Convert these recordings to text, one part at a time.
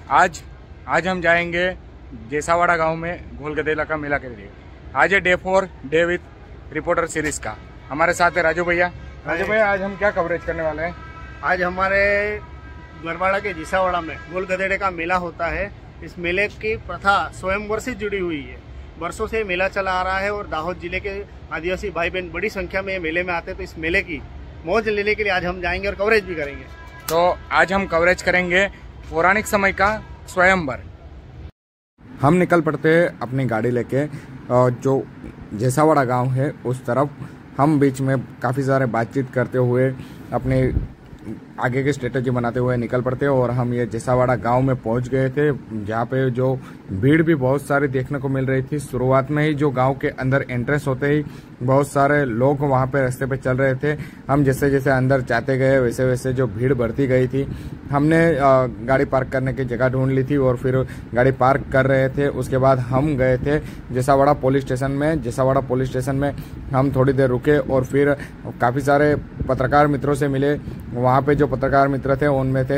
आज आज हम जाएंगे जेसावाड़ा गांव में गोलगदेला का मेला के लिए। आज है day 4 day with reporter series का। हमारे साथ है राजू भैया। राजू भैया, आज हम क्या कवरेज करने वाले हैं? आज हमारे गरबाड़ा के जेसावाड़ा में गोलगदेड़े का मेला होता है। इस मेले की प्रथा स्वयंवर से जुड़ी हुई है। वर्षों से मेला चला आ रहा है और दाहोद जिले के आदिवासी भाई बहन बड़ी संख्या में मेले में आते हैं। तो इस मेले की मौज लेने के लिए आज हम जाएंगे और कवरेज भी करेंगे। तो आज हम कवरेज करेंगे पौराणिक समय का स्वयंवर। हम निकल पड़ते हैं अपनी गाड़ी लेके जो जेसावाड़ा गांव है उस तरफ। हम बीच में काफ़ी सारे बातचीत करते हुए अपने आगे की स्ट्रेटेजी बनाते हुए निकल पड़ते हैं और हम ये जेसावाड़ा गांव में पहुंच गए थे, जहाँ पे जो भीड़ भी बहुत सारी देखने को मिल रही थी। शुरुआत में ही जो गांव के अंदर एंट्रेंस होते ही बहुत सारे लोग वहां पे रास्ते पे चल रहे थे। हम जैसे जैसे अंदर जाते गए वैसे वैसे जो भीड़ बढ़ती गई थी। हमने गाड़ी पार्क करने की जगह ढूंढ ली थी और फिर गाड़ी पार्क कर रहे थे। उसके बाद हम गए थे जेसावाड़ा पुलिस स्टेशन में। जेसावाड़ा पुलिस स्टेशन में हम थोड़ी देर रुके और फिर काफ़ी सारे पत्रकार मित्रों से मिले। वहाँ पे जो पत्रकार मित्र थे उनमें थे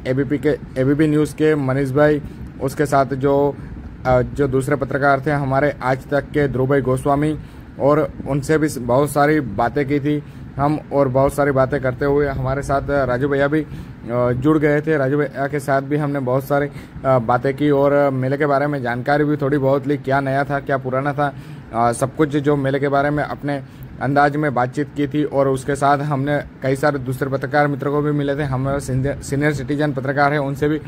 एबीपी न्यूज़ के मनीष भाई, उसके साथ जो दूसरे पत्रकार थे हमारे आज तक के ध्रुव भाई गोस्वामी, और उनसे भी बहुत सारी बातें की थी हम। और बहुत सारी बातें करते हुए हमारे साथ राजू भैया भी जुड़ गए थे। राजू भैया के साथ भी हमने बहुत सारी बातें की और मेले के बारे में जानकारी भी थोड़ी बहुत ली, क्या नया था क्या पुराना था, सब कुछ जो मेले के बारे में अपने अंदाज में बातचीत की थी। और उसके साथ हमने कई सारे दूसरे पत्रकार मित्रों को भी मिले थे। हमारे सीनियर सिटीजन पत्रकार हैं, उनसे भी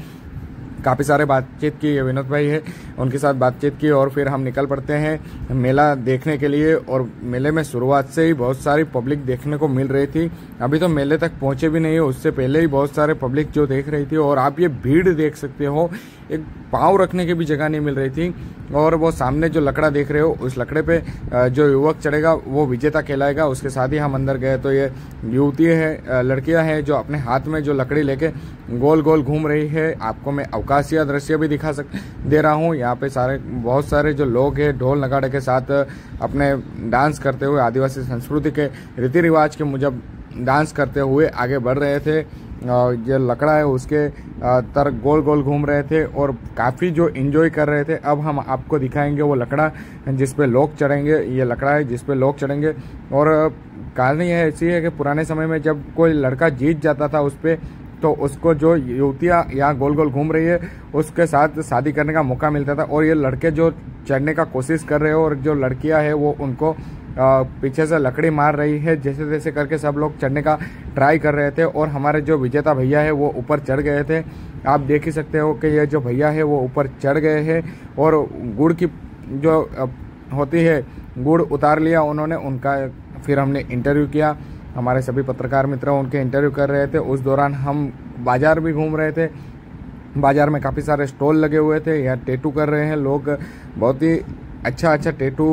काफ़ी सारे बातचीत की। ये विनोद भाई है, उनके साथ बातचीत की और फिर हम निकल पड़ते हैं मेला देखने के लिए। और मेले में शुरुआत से ही बहुत सारी पब्लिक देखने को मिल रही थी। अभी तो मेले तक पहुंचे भी नहीं है, उससे पहले ही बहुत सारे पब्लिक जो देख रही थी। और आप ये भीड़ देख सकते हो, एक पाँव रखने की भी जगह नहीं मिल रही थी। और वो सामने जो लकड़ा देख रहे हो, उस लकड़े पे जो युवक चढ़ेगा वो विजेता कहलाएगा। उसके साथ ही हम अंदर गए तो ये युवती है, लड़कियां हैं जो अपने हाथ में जो लकड़ी लेके गोल गोल घूम रही है। आपको मैं अवकाशीय दृश्य भी दिखा दे रहा हूँ। यहाँ पे बहुत सारे जो लोग हैं ढोल नगाड़े के साथ अपने डांस करते हुए, आदिवासी संस्कृति के रीति रिवाज के मुजब डांस करते हुए आगे बढ़ रहे थे। ये लकड़ा है उसके तर गोल गोल घूम रहे थे और काफ़ी जो एंजॉय कर रहे थे। अब हम आपको दिखाएंगे वो लकड़ा जिस पे लोग चढ़ेंगे। ये लकड़ा है जिस पे लोग चढ़ेंगे। और कहानी है ऐसी है कि पुराने समय में जब कोई लड़का जीत जाता था उस पे, तो उसको जो युवतियाँ यहाँ गोल गोल घूम रही है उसके साथ शादी करने का मौका मिलता था। और ये लड़के जो चढ़ने का कोशिश कर रहे हो और जो लड़कियाँ हैं वो उनको पीछे से लकड़ी मार रही है। जैसे तैसे करके सब लोग चढ़ने का ट्राई कर रहे थे। और हमारे जो विजेता भैया है वो ऊपर चढ़ गए थे। आप देख ही सकते हो कि ये जो भैया है वो ऊपर चढ़ गए हैं और गुड़ की जो होती है गुड़ उतार लिया उन्होंने उनका। फिर हमने इंटरव्यू किया, हमारे सभी पत्रकार मित्र उनके इंटरव्यू कर रहे थे। उस दौरान हम बाजार भी घूम रहे थे। बाजार में काफ़ी सारे स्टॉल लगे हुए थे। यहाँ टैटू कर रहे हैं लोग, बहुत ही अच्छा टैटू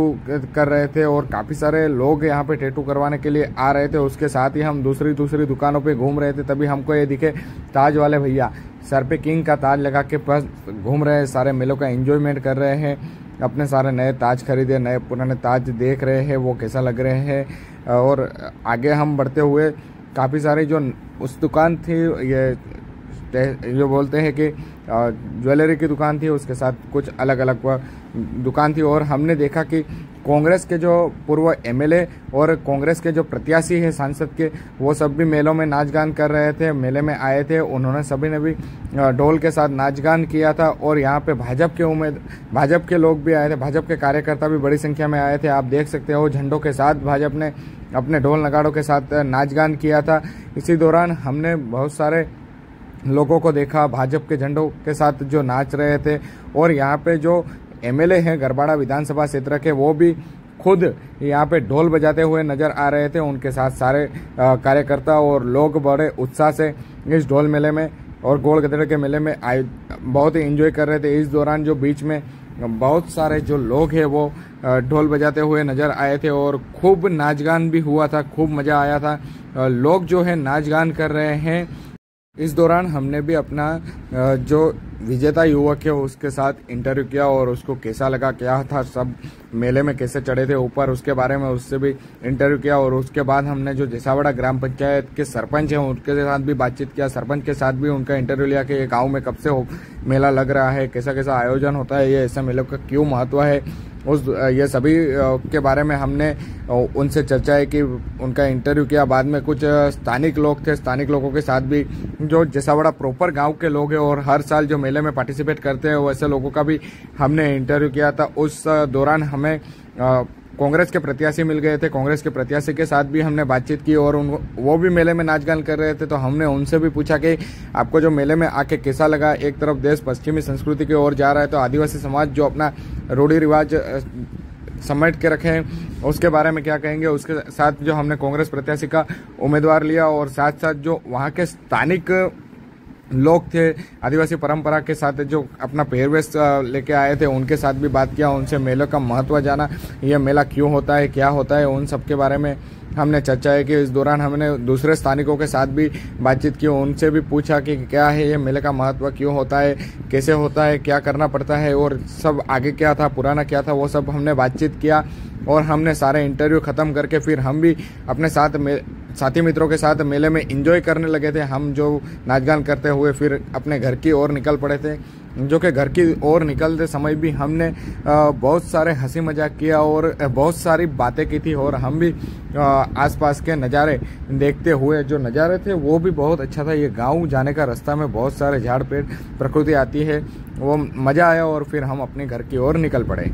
कर रहे थे और काफ़ी सारे लोग यहाँ पे टैटू करवाने के लिए आ रहे थे। उसके साथ ही हम दूसरी दुकानों पे घूम रहे थे, तभी हमको ये दिखे ताज वाले भैया सर पे किंग का ताज लगा के बस घूम रहे हैं, सारे मेलों का एंजॉयमेंट कर रहे हैं। अपने सारे नए ताज खरीदे, नए पुराने ताज देख रहे हैं वो कैसा लग रहे हैं। और आगे हम बढ़ते हुए काफ़ी सारी जो उस दुकान थी, ये जो बोलते हैं कि ज्वेलरी की दुकान थी, उसके साथ कुछ अलग अलग दुकान थी। और हमने देखा कि कांग्रेस के जो पूर्व एमएलए और कांग्रेस के जो प्रत्याशी हैं सांसद के, वो सब भी मेलों में नाच गान कर रहे थे। मेले में आए थे, उन्होंने सभी ने भी ढोल के साथ नाच गान किया था। और यहाँ पे भाजपा के लोग भी आए थे, भाजपा के कार्यकर्ता भी बड़ी संख्या में आए थे। आप देख सकते हो झंडों के साथ भाजपा ने अपने ढोल नगाड़ों के साथ नाच गान किया था। इसी दौरान हमने बहुत सारे लोगों को देखा भाजपा के झंडों के साथ जो नाच रहे थे। और यहाँ पे जो एमएलए हैं गरबाड़ा विधानसभा क्षेत्र के, वो भी खुद यहाँ पे ढोल बजाते हुए नजर आ रहे थे। उनके साथ सारे कार्यकर्ता और लोग बड़े उत्साह से इस ढोल मेले में और गोलगदेड़े के मेले में आए, बहुत ही एंजॉय कर रहे थे। इस दौरान जो बीच में बहुत सारे जो लोग हैं वो ढोल बजाते हुए नजर आए थे और खूब नाच गान भी हुआ था, खूब मजा आया था। लोग जो है नाच गान कर रहे हैं इस दौरान हमने भी अपना जो विजेता युवक है उसके साथ इंटरव्यू किया और उसको कैसा लगा, क्या था, सब मेले में कैसे चढ़े थे ऊपर, उसके बारे में उससे भी इंटरव्यू किया। और उसके बाद हमने जो जेसावाड़ा ग्राम पंचायत के सरपंच हैं उनके साथ भी बातचीत किया, सरपंच के साथ भी उनका इंटरव्यू लिया कि ये गाँव में कब से मेला लग रहा है, कैसा कैसा आयोजन होता है, ये ऐसा मेले का क्यों महत्व है, ये सभी के बारे में हमने उनसे चर्चा है कि उनका इंटरव्यू किया। बाद में कुछ स्थानिक लोग थे, स्थानिक लोगों के साथ भी जो जेसावाड़ा प्रॉपर गांव के लोग हैं और हर साल जो मेले में पार्टिसिपेट करते हैं वैसे लोगों का भी हमने इंटरव्यू किया था। उस दौरान हमें कांग्रेस के प्रत्याशी मिल गए थे, कांग्रेस के प्रत्याशी के साथ भी हमने बातचीत की और वो भी मेले में नाच गान कर रहे थे, तो हमने उनसे भी पूछा कि आपको जो मेले में आके कैसा लगा। एक तरफ देश पश्चिमी संस्कृति की ओर जा रहा है तो आदिवासी समाज जो अपना रूढ़ी रिवाज समेट के रखे हैं उसके बारे में क्या कहेंगे। उसके साथ जो हमने कांग्रेस प्रत्याशी का उम्मीदवार लिया और साथ साथ जो वहाँ के स्थानिक लोग थे आदिवासी परंपरा के साथ जो अपना पहरवेश लेके आए थे उनके साथ भी बात किया, उनसे मेले का महत्व जाना, यह मेला क्यों होता है, क्या होता है, उन सब के बारे में हमने चर्चा है कि इस दौरान हमने दूसरे स्थानिकों के साथ भी बातचीत की, उनसे भी पूछा कि क्या है ये मेले का महत्व, क्यों होता है, कैसे होता है, क्या करना पड़ता है और सब आगे क्या था, पुराना क्या था, वो सब हमने बातचीत किया। और हमने सारे इंटरव्यू ख़त्म करके फिर हम भी अपने साथी मित्रों के साथ मेले में एंजॉय करने लगे थे। हम जो नाच गान करते हुए फिर अपने घर की ओर निकल पड़े थे, जो कि घर की ओर निकलते समय भी हमने बहुत सारे हंसी मजाक किया और बहुत सारी बातें की थी और हम भी आसपास के नज़ारे देखते हुए, जो नज़ारे थे वो भी बहुत अच्छा था। ये गांव जाने का रास्ता में बहुत सारे झाड़ पेड़ प्रकृति आती है, वो मज़ा आया और फिर हम अपने घर की ओर निकल पड़े।